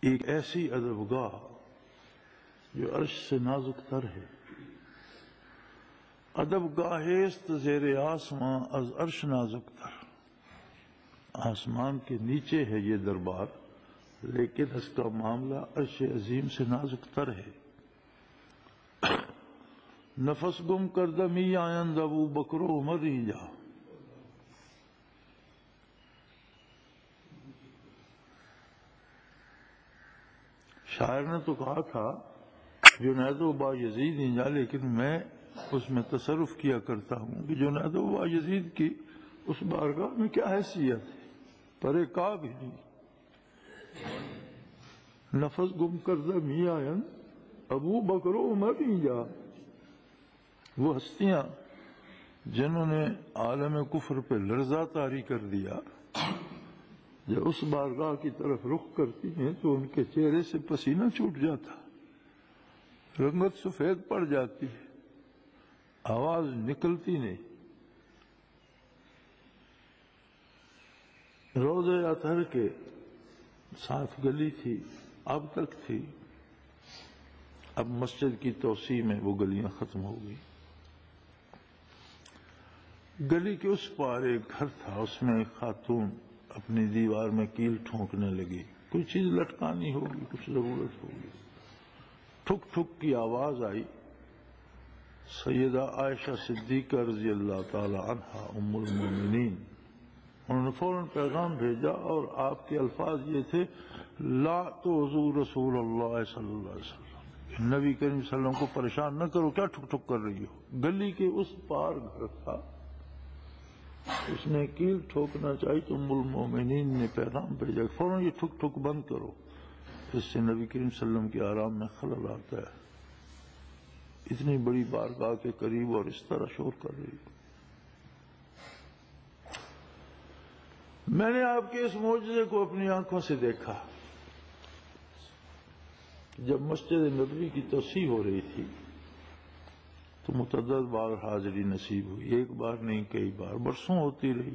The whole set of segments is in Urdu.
ایک ایسی ادبگاہ جو عرش سے نازک تر ہے. ادبگاہ است زیر آسماں از عرش نازک تر. آسمان کے نیچے ہے یہ دربار، لیکن اس کا معاملہ عرش عظیم سے نازک تر ہے. نفس گم کردہ می آیند ابو بکر و عمر ہی جا. شاعر نے تو کہا تھا جنید و با یزید ہی جا، لیکن میں اس میں تصرف کیا کرتا ہوں کہ جنید و با یزید کی اس بارگاہ میں کیا حیثیت ہے، پرے کعب ہی نہیں. نفس گم کردہ می آیند ابو بکر و عمر ہی جا. وہ ہستیاں جنہوں نے عالم کفر پہ لرزہ طاری کر دیا، جب اس بارگاہ کی طرف رخ کرتی ہیں تو ان کے چہرے سے پسینہ چھوٹ جاتا، رنگت سفید پڑ جاتی ہے، آواز نکلتی نہیں. روضہ اطہر کے ساتھ گلی تھی، اب تک تھی. اب مسجد کی توسیع میں وہ گلیاں ختم ہو گئی. گلی کے اس پار ایک گھر تھا، اس میں ایک خاتون اپنی دیوار میں کیل ٹھونکنے لگی. کوئی چیز لٹکانی ہوگی، کچھ ضرورت ہوگی. ٹھک ٹھک کی آواز آئی. سیدہ عائشہ صدیقہ رضی اللہ تعالی عنہا ام المومنین، انہوں نے فوراً پیغام بھیجا اور آپ کے الفاظ یہ تھے: لا تؤذوا رسول اللہ صلی اللہ علیہ وسلم. نبی کریم صلی اللہ علیہ وسلم کو پریشان نہ کرو، کیا ٹھک ٹھک کر رہی ہو. گلی کے اس پار گھر تھا، اس نے کیل ٹھوکنا چاہی تو ام المومنین نے پیغام بھیجا فوراً یہ ٹھک ٹھک بند کرو، اس سے نبی کریم صلی اللہ علیہ وسلم کے آرام میں خلل آتا ہے. اتنی بڑی بارگاہ کے قریب اور اس طرح شور کر رہی. میں نے آپ کے اس معجزے کو اپنی آنکھوں سے دیکھا. جب مسجد نبوی کی توسیع ہو رہی تھی تو متعدد بار حاضری نصیب ہوئی. ایک بار نہیں، کئی بار، برسوں ہوتی رہی.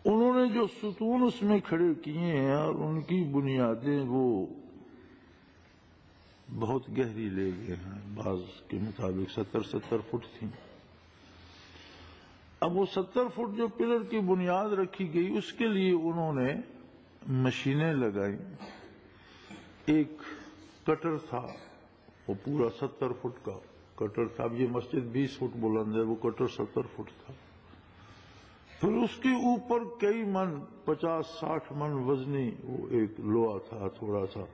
انہوں نے جو ستون اس میں کھڑے کیے ہیں اور ان کی بنیادیں وہ بہت گہری لے گئے ہیں. بعض کے مطابق 70 فٹ تھیں. اب وہ 70 فٹ جو پلر کی بنیاد رکھی گئی، اس کے لیے انہوں نے مشینیں لگائیں. ایک کٹر تھا، وہ پورا 70 فٹ کا کٹر تھا. اب یہ مسجد 20 فٹ بلند ہے، وہ کٹر 70 فٹ تھا. پھر اس کے اوپر کئی من، 50-60 من وزنی وہ ایک لوہا تھا تھوڑا سا.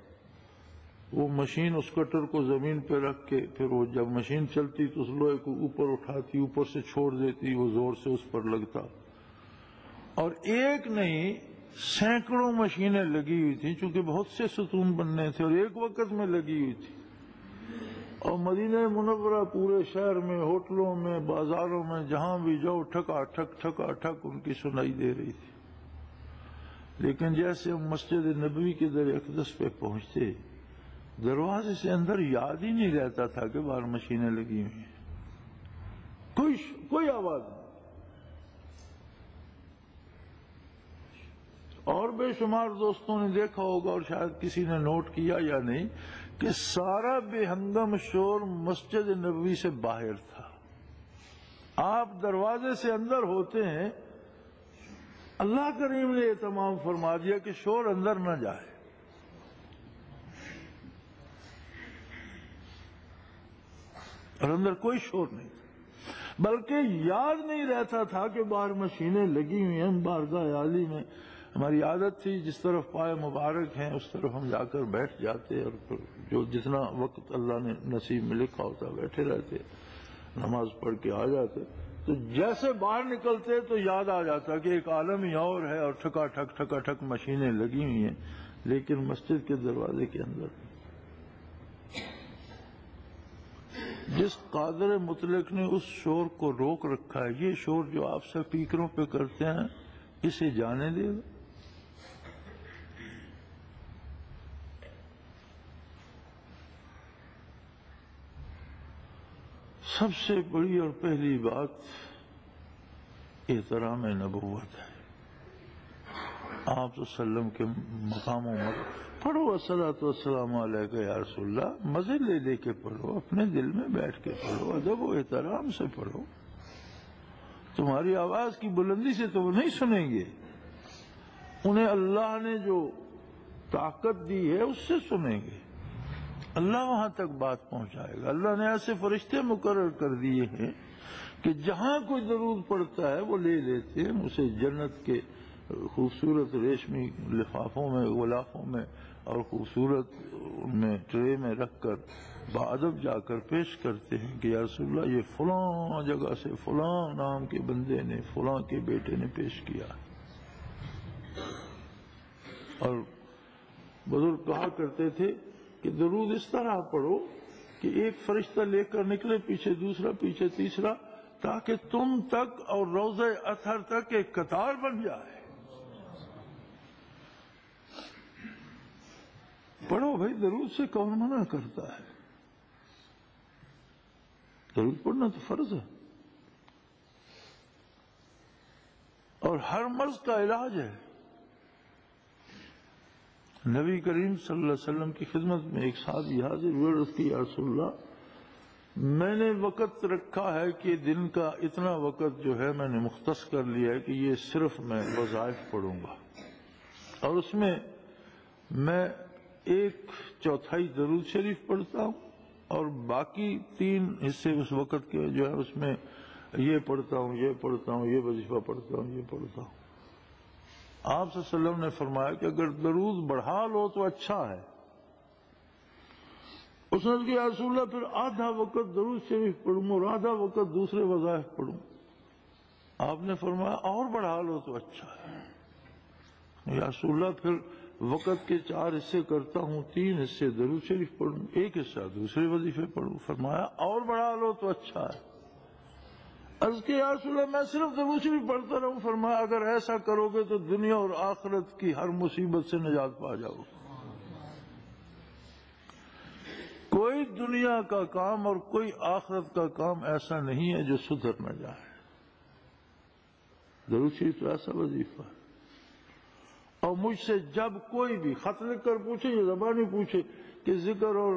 وہ مشین اس کٹر کو زمین پہ رکھ کے پھر وہ جب مشین چلتی تو اس لوہے کو اوپر اٹھاتی، اوپر سے چھوڑ دیتی، وہ زور سے اس پر لگتا. اور ایک نہیں، سینکڑوں مشینیں لگی ہوئی تھیں، چونکہ بہت سے ستون بننے تھے اور ایک وقت میں لگی ہوئی تھی. اور مدینہ منورہ پورے شہر میں، ہوٹلوں میں، بازاروں میں، جہاں بھی جاؤ ٹھکا ٹھک ٹھکا ٹھک ان کی سنائی دے رہی تھی. لیکن جیسے ہم مسجد نبوی کے در اقدس پہ پہنچتے، دروازے سے اندر یاد ہی نہیں رہتا تھا کہ باہر مشینیں لگی ہوئی ہیں. کوئی آواز نہیں. اور بے شمار دوستوں نے دیکھا ہوگا اور شاید کسی نے نوٹ کیا یا نہیں کہ سارا بے ہنگم شور مسجد نبوی سے باہر تھا. آپ دروازے سے اندر ہوتے ہیں، اللہ کریم نے یہ تمام فرما دیا کہ شور اندر نہ جائے. اور اندر کوئی شور نہیں تھا، بلکہ یاد نہیں رہتا تھا کہ باہر مشینیں لگی ہوئی ہیں. بارگاہ عالی میں ہماری عادت تھی جس طرف پائے مبارک ہیں اس طرف ہم جا کر بیٹھ جاتے اور پھر جو جتنا وقت اللہ نے نصیب میں لکھا ہوتا بیٹھے رہتے، نماز پڑھ کے آ جاتے. تو جیسے باہر نکلتے تو یاد آ جاتا کہ ایک عالم ہی اور ہے اور ٹھکا ٹھک مشینیں لگی ہوئی ہیں. لیکن مسجد کے دروازے کے اندر جس قادر مطلق نے اس شور کو روک رکھا ہے، یہ شور جو آپ سپیکروں پہ کرتے ہیں، اسے جانے دے گا؟ سب سے بڑی اور پہلی بات احترام نبوت ہے. آپ آپ صلی اللہ علیہ وسلم کے مقام عمر پڑھو الصلاۃ والسلام علیک یا رسول اللہ، مزے لے لے کے پڑھو، اپنے دل میں بیٹھ کے پڑھو، ادب و احترام سے پڑھو. تمہاری آواز کی بلندی سے تو وہ نہیں سنیں گے، انہیں اللہ نے جو طاقت دی ہے اس سے سنیں گے. اللہ وہاں تک بات پہنچائے گا. اللہ نے ایسے فرشتے مقرر کر دیے ہیں کہ جہاں کوئی درود پڑتا ہے وہ لے لیتے ہیں، اسے جنت کے خوبصورت ریشمی لفافوں میں، غلافوں میں اور خوبصورت ان میں ٹرے میں رکھ کر بادب جا کر پیش کرتے ہیں کہ یا رسول اللہ یہ فلاں جگہ سے فلاں نام کے بندے نے، فلاں کے بیٹے نے پیش کیا. اور بزرگ کہا کرتے تھے کہ درود اس طرح پڑھو کہ ایک فرشتہ لے کر نکلے، پیچھے دوسرا، پیچھے تیسرا، تاکہ تم تک اور روضہ اطہر تک ایک قطار بن جائے. پڑھو بھائی، درود سے کون منع کرتا ہے؟ درود پڑھنا تو فرض ہے اور ہر مرض کا علاج ہے. نبی کریم صلی اللہ علیہ وسلم کی خدمت میں ایک صحابی حاضر ہوئے، عرض کی یا رسول اللہ میں نے وقت رکھا ہے کہ دن کا اتنا وقت جو ہے میں نے مختص کر لیا ہے کہ یہ صرف میں وظائف پڑھوں گا، اور اس میں 1/4 درود شریف پڑھتا ہوں اور باقی 3 حصے اس وقت کے جو ہے اس میں یہ پڑھتا ہوں، یہ پڑھتا ہوں، یہ وظیفہ پڑھتا ہوں، یہ پڑھتا ہوں. آپ صلی اللہ علیہ وسلم نے فرمایا کہ اگر درود بڑھا لو تو اچھا ہے. اس نے کہا یا رسول اللہ پھر آدھا وقت درود شریف پڑھوں اور آدھا وقت دوسرے وظائف پڑھوں. آپ نے فرمایا اور بڑھا لو تو اچھا ہے. یا رسول اللہ پھر وقت کے 4 حصے کرتا ہوں، 3 حصے درود شریف پڑھوں، 1 حصہ دوسرے وظیفے پڑھوں. فرمایا اور بڑھا لو تو اچھا ہے. عرض کہ یا رسول اللہ میں صرف درود شریف پڑھتا رہوں. فرمایا اگر ایسا کرو گے تو دنیا اور آخرت کی ہر مصیبت سے نجات پا جاؤ. کوئی دنیا کا کام اور کوئی آخرت کا کام ایسا نہیں ہے جو سدھر نہ جائے. درود شریف تو ایسا وظیفہ ہے. اور مجھ سے جب کوئی بھی خط لکھ کر پوچھے یا زبانی پوچھے کہ ذکر اور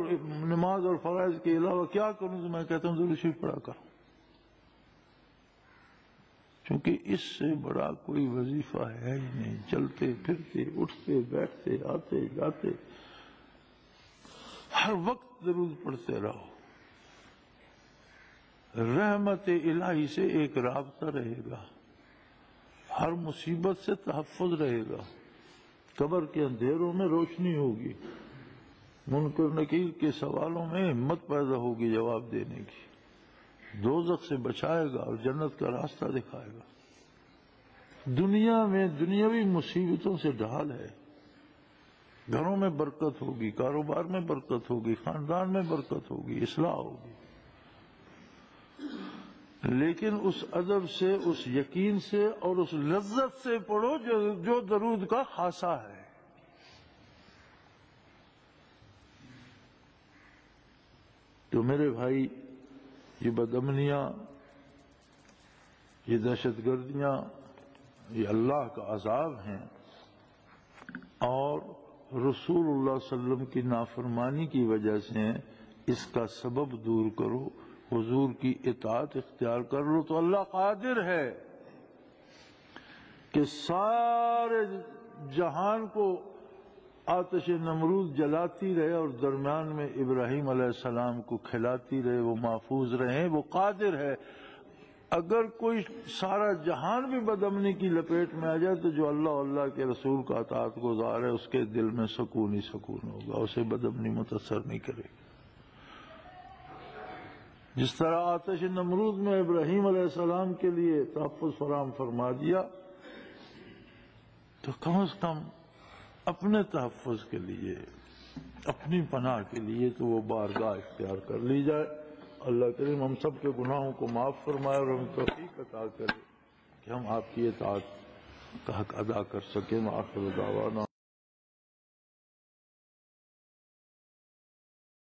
نماز اور فرائض کے علاوہ کیا کروں تو میں کہتا ہوں درود شریف پڑھا کروں، کیونکہ اس سے بڑا کوئی وظیفہ ہے ہی نہیں. چلتے پھرتے اٹھتے بیٹھتے آتے جاتے ہر وقت درود پڑھتے رہو. رحمت الہی سے ایک رابطہ رہے گا، ہر مصیبت سے تحفظ رہے گا. قبر کے اندھیروں میں روشنی ہوگی، منکر نکیر کے سوالوں میں ہمت پیدا ہوگی جواب دینے کی. دوزخ سے بچائے گا اور جنت کا راستہ دکھائے گا. دنیا میں دنیاوی مصیبتوں سے ڈھال ہے. گھروں میں برکت ہوگی، کاروبار میں برکت ہوگی، خاندان میں برکت ہوگی، اصلاح ہوگی. لیکن اس ادب سے، اس یقین سے اور اس لذت سے پڑھو جو درود کا خاصہ ہے. تو میرے بھائی، یہ بدامنیاں، یہ دہشت گردیاں، یہ اللہ کا عذاب ہیں، اور رسول اللہ صلی اللہ علیہ وسلم کی نافرمانی کی وجہ سے اس کا سبب دور کرو، حضور کی اطاعت اختیار کر لو تو اللہ قادر ہے کہ سارے جہان کو آتش نمرود جلاتی رہے اور درمیان میں ابراہیم علیہ السلام کو کھلاتی رہے، وہ محفوظ رہیں. وہ قادر ہے. اگر کوئی سارا جہان بھی بدامنی کی لپیٹ میں آ جائے تو جو اللہ اللہ کے رسول کا اطاعت گزار ہے اس کے دل میں سکون ہی سکون ہوگا، اسے بدامنی متاثر نہیں کرے گی. جس طرح آتش نمرود میں ابراہیم علیہ السلام کے لیے تحفظ فراہم فرما دیا، تو کم از کم اپنے تحفظ کے لیے، اپنی پناہ کے لیے تو وہ بارگاہ اختیار کر لی جائے. اللہ کریم ہم سب کے گناہوں کو معاف فرمائے اور ہم توفیق عطا کرے کہ ہم آپ کی اطاعت کا حق ادا کر سکیں. وآخر دعوانا